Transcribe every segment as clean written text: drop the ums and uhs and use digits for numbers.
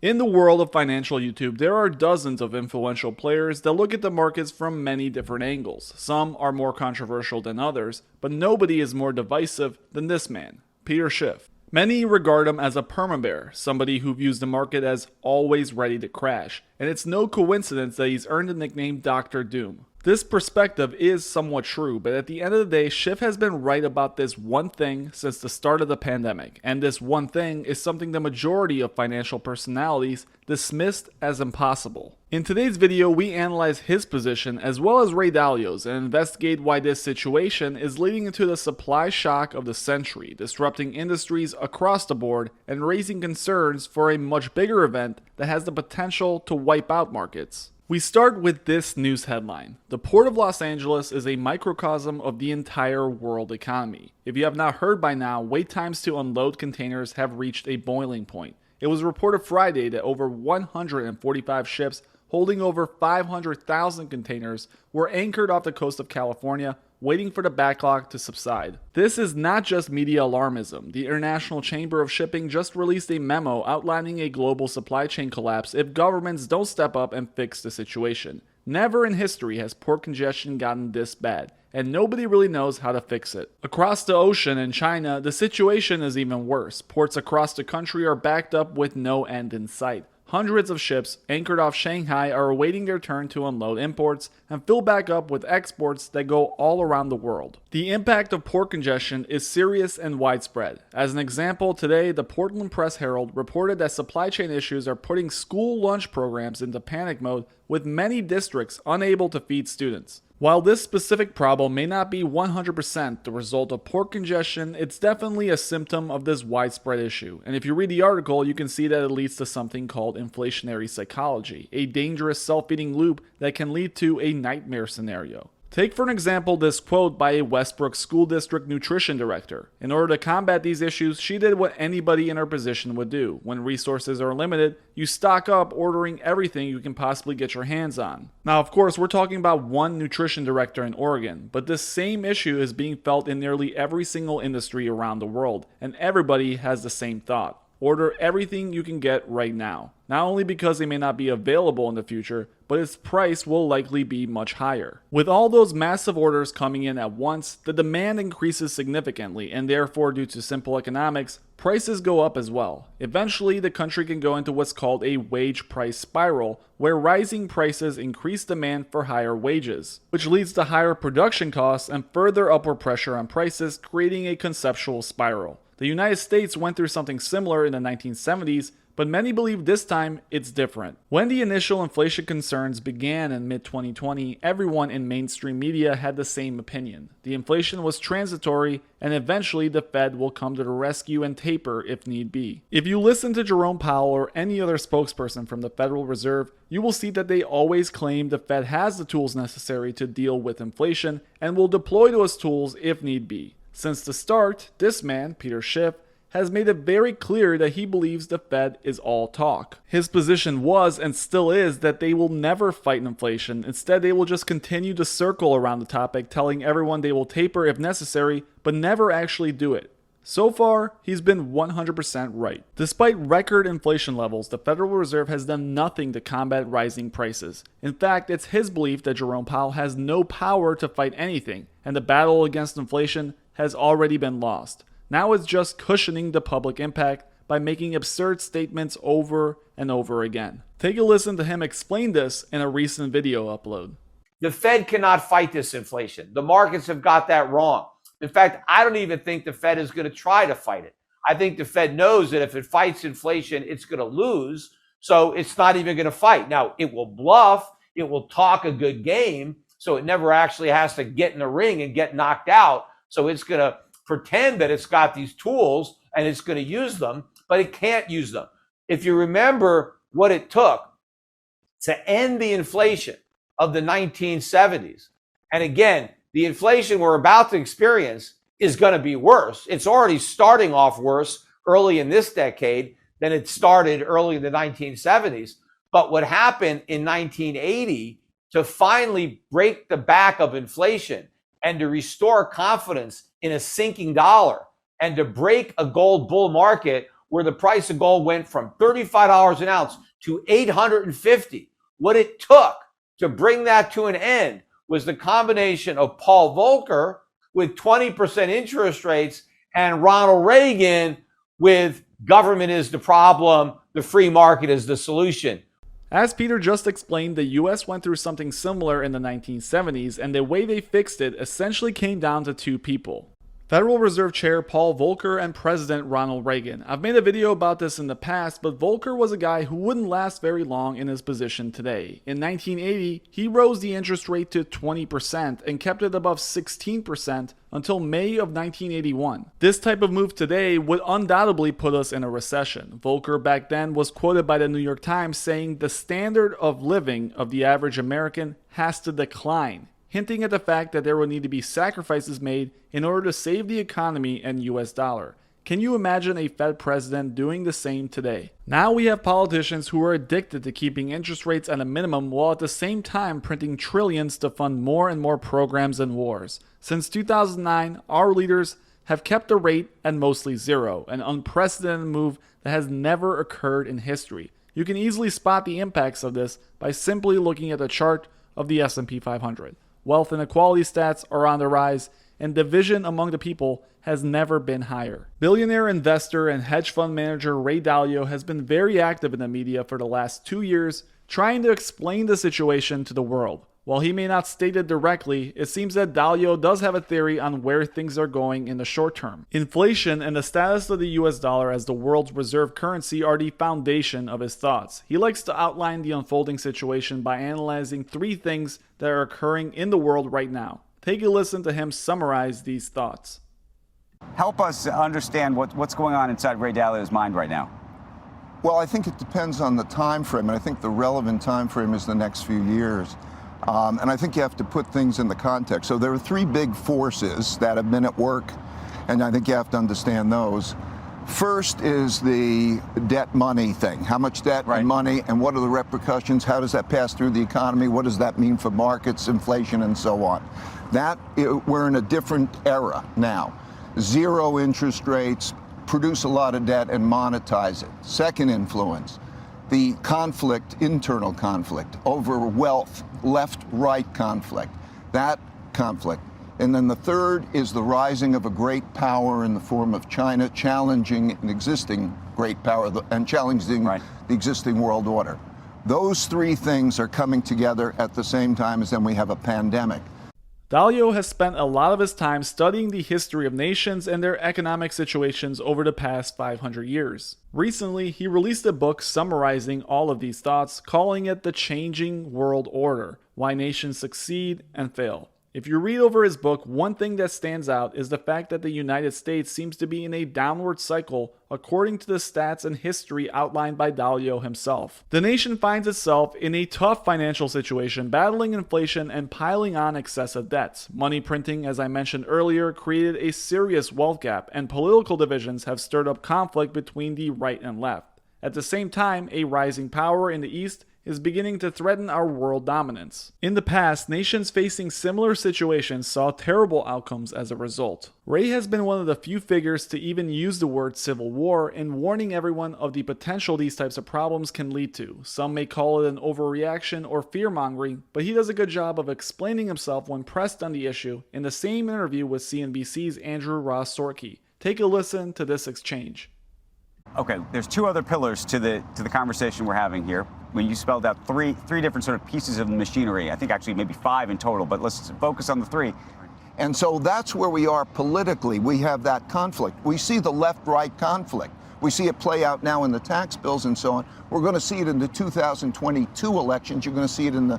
In the world of financial YouTube, there are dozens of influential players that look at the markets from many different angles. Some are more controversial than others, but nobody is more divisive than this man, Peter Schiff. Many regard him as a perma-bear, somebody who views the market as always ready to crash, and it's no coincidence that he's earned the nickname Dr. Doom. This perspective is somewhat true, but at the end of the day, Schiff has been right about this one thing since the start of the pandemic, and this one thing is something the majority of financial personalities dismissed as impossible. In today's video, we analyze his position as well as Ray Dalio's and investigate why this situation is leading into the supply shock of the century, disrupting industries across the board and raising concerns for a much bigger event that has the potential to wipe out markets. We start with this news headline. The Port of Los Angeles is a microcosm of the entire world economy. If you have not heard by now, wait times to unload containers have reached a boiling point. It was reported Friday that over 145 ships holding over 500,000 containers were anchored off the coast of California, waiting for the backlog to subside. This is not just media alarmism. The International Chamber of Shipping just released a memo outlining a global supply chain collapse if governments don't step up and fix the situation. Never in history has port congestion gotten this bad, and nobody really knows how to fix it. Across the ocean in China, the situation is even worse. Ports across the country are backed up with no end in sight. Hundreds of ships anchored off Shanghai are awaiting their turn to unload imports and fill back up with exports that go all around the world. The impact of port congestion is serious and widespread. As an example, today the Portland Press Herald reported that supply chain issues are putting school lunch programs into panic mode, with many districts unable to feed students. While this specific problem may not be 100% the result of port congestion, it's definitely a symptom of this widespread issue. And if you read the article, you can see that it leads to something called inflationary psychology, a dangerous self-feeding loop that can lead to a nightmare scenario. Take for an example this quote by a Westbrook School District nutrition director. In order to combat these issues, she did what anybody in her position would do. When resources are limited, you stock up ordering everything you can possibly get your hands on. Now, of course, we're talking about one nutrition director in Oregon, but this same issue is being felt in nearly every single industry around the world, and everybody has the same thought. Order everything you can get right now. Not only because they may not be available in the future, but its price will likely be much higher. With all those massive orders coming in at once, the demand increases significantly, and therefore, due to simple economics, prices go up as well. Eventually, the country can go into what's called a wage price spiral, where rising prices increase demand for higher wages, which leads to higher production costs and further upward pressure on prices, creating a conceptual spiral. The United States went through something similar in the 1970s, but many believe this time it's different. When the initial inflation concerns began in mid-2020, everyone in mainstream media had the same opinion. The inflation was transitory, and eventually the Fed will come to the rescue and taper if need be. If you listen to Jerome Powell or any other spokesperson from the Federal Reserve, you will see that they always claim the Fed has the tools necessary to deal with inflation and will deploy those tools if need be. Since the start, this man, Peter Schiff, has made it very clear that he believes the Fed is all talk. His position was and still is that they will never fight inflation. Instead, they will just continue to circle around the topic, telling everyone they will taper if necessary, but never actually do it. So far, he's been 100% right. Despite record inflation levels, the Federal Reserve has done nothing to combat rising prices. In fact, it's his belief that Jerome Powell has no power to fight anything, and the battle against inflation has already been lost. Now it's just cushioning the public impact by making absurd statements over and over again. Take a listen to him explain this in a recent video upload. The Fed cannot fight this inflation. The markets have got that wrong. In fact, I don't even think the Fed is going to try to fight it. I think the Fed knows that if it fights inflation, it's going to lose. So it's not even going to fight. Now, it will bluff. It will talk a good game. So it never actually has to get in the ring and get knocked out. So it's going to pretend that it's got these tools and it's going to use them, but it can't use them. If you remember what it took to end the inflation of the 1970s, and again, the inflation we're about to experience is going to be worse. It's already starting off worse early in this decade than it started early in the 1970s. But what happened in 1980 to finally break the back of inflation and to restore confidence in a sinking dollar and to break a gold bull market where the price of gold went from $35 an ounce to $850. What it took to bring that to an end was the combination of Paul Volcker with 20% interest rates and Ronald Reagan with government is the problem, the free market is the solution. As Peter just explained, the US went through something similar in the 1970s, and the way they fixed it essentially came down to two people: Federal Reserve Chair Paul Volcker and President Ronald Reagan. I've made a video about this in the past, but Volcker was a guy who wouldn't last very long in his position today. In 1980, he rose the interest rate to 20% and kept it above 16% until May of 1981. This type of move today would undoubtedly put us in a recession. Volcker back then was quoted by the New York Times saying the standard of living of the average American has to decline, hinting at the fact that there would need to be sacrifices made in order to save the economy and US dollar. Can you imagine a Fed president doing the same today? Now we have politicians who are addicted to keeping interest rates at a minimum while at the same time printing trillions to fund more and more programs and wars. Since 2009, our leaders have kept the rate at mostly zero, an unprecedented move that has never occurred in history. You can easily spot the impacts of this by simply looking at the chart of the S&P 500. Wealth inequality stats are on the rise, and division among the people has never been higher. Billionaire investor and hedge fund manager Ray Dalio has been very active in the media for the last 2 years, trying to explain the situation to the world. While he may not state it directly, it seems that Dalio does have a theory on where things are going in the short term. Inflation and the status of the US dollar as the world's reserve currency are the foundation of his thoughts. He likes to outline the unfolding situation by analyzing 3 things that are occurring in the world right now. Take a listen to him summarize these thoughts. Help us understand what's going on inside Ray Dalio's mind right now. Well, I think it depends on the time frame, and I think the relevant time frame is the next few years. And I think you have to put things in the context. So there are 3 big forces that have been at work, and I think you have to understand those. First is the debt money thing. How much debt and money, and what are the repercussions? How does that pass through the economy? What does that mean for markets, inflation, and so on? We're in a different era now. 0 interest rates, produce a lot of debt, and monetize it. Second influence, the conflict, internal conflict over wealth, left-right conflict, that conflict. And then the third is the rising of a great power in the form of China, challenging an existing great power and challenging the existing world order. Those 3 things are coming together at the same time as then we have a pandemic. Dalio has spent a lot of his time studying the history of nations and their economic situations over the past 500 years. Recently, he released a book summarizing all of these thoughts, calling it The Changing World Order: Why Nations Succeed and Fail. If you read over his book, one thing that stands out is the fact that the United States seems to be in a downward cycle according to the stats and history outlined by Dalio himself. The nation finds itself in a tough financial situation, battling inflation and piling on excessive debts. Money printing, as I mentioned earlier, created a serious wealth gap, and political divisions have stirred up conflict between the right and left. At the same time, a rising power in the East is beginning to threaten our world dominance. In the past, nations facing similar situations saw terrible outcomes as a result. Ray has been one of the few figures to even use the word civil war in warning everyone of the potential these types of problems can lead to. Some may call it an overreaction or fear-mongering, but he does a good job of explaining himself when pressed on the issue in the same interview with CNBC's Andrew Ross Sorky. Take a listen to this exchange. Okay, there's 2 other pillars to the conversation we're having here. When you spelled out three different sort of pieces of the machinery, I think actually maybe 5 in total, but let's focus on the 3. And so that's where we are politically. We have that conflict. We see the left-right conflict. We see it play out now in the tax bills and so on. We're going to see it in the 2022 elections. You're going to see it in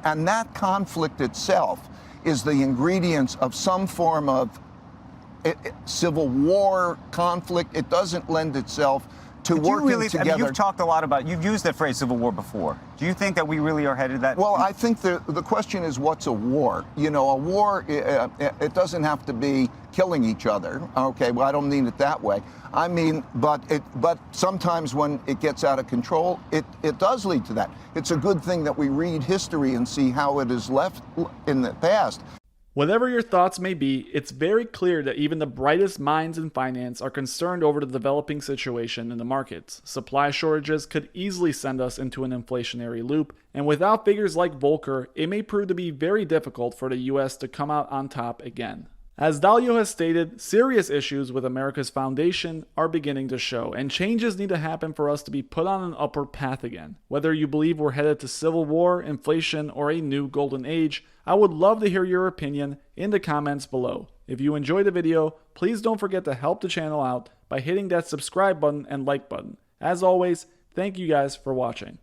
and that conflict itself is the ingredients of some form of civil war conflict. It doesn't lend itself to working together. I mean, you've talked a lot about, you've used that phrase civil war before. Do you think that we really are headed that? Well, I think the question is, what's a war? You know, a war, it doesn't have to be killing each other. Okay, well, I don't mean it that way. I mean, but sometimes when it gets out of control, it does lead to that. It's a good thing that we read history and see how it is left in the past. Whatever your thoughts may be, it's very clear that even the brightest minds in finance are concerned over the developing situation in the markets. Supply shortages could easily send us into an inflationary loop, and without figures like Volcker, it may prove to be very difficult for the US to come out on top again. As Dalio has stated, serious issues with America's foundation are beginning to show, and changes need to happen for us to be put on an upward path again. Whether you believe we're headed to civil war, inflation, or a new golden age, I would love to hear your opinion in the comments below. If you enjoyed the video, please don't forget to help the channel out by hitting that subscribe button and like button. As always, thank you guys for watching.